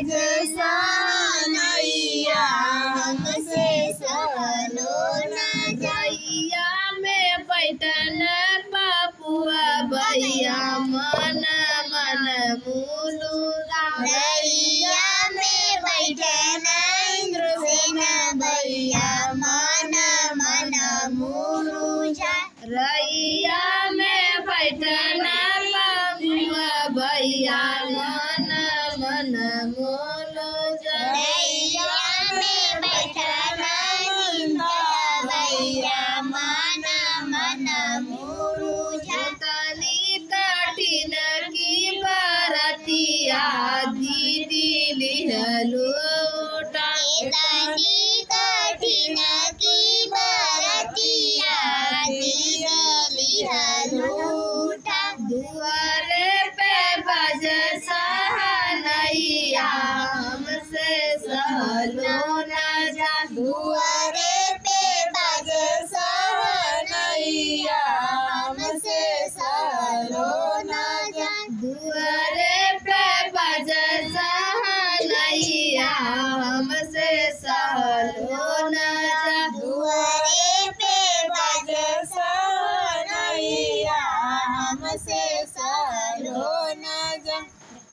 जैसा नैया हमसे सहलो न जाइया में पैठन पपुआ भैया मन मन मुलुगा रैया में बैठन इंद्रसेन भैया मन मन मुरुझा रैया में बैठन पपुआ भैया मन मन मुरुझा रैया में बैठन इंद्र भैया मन मन मुरुझा।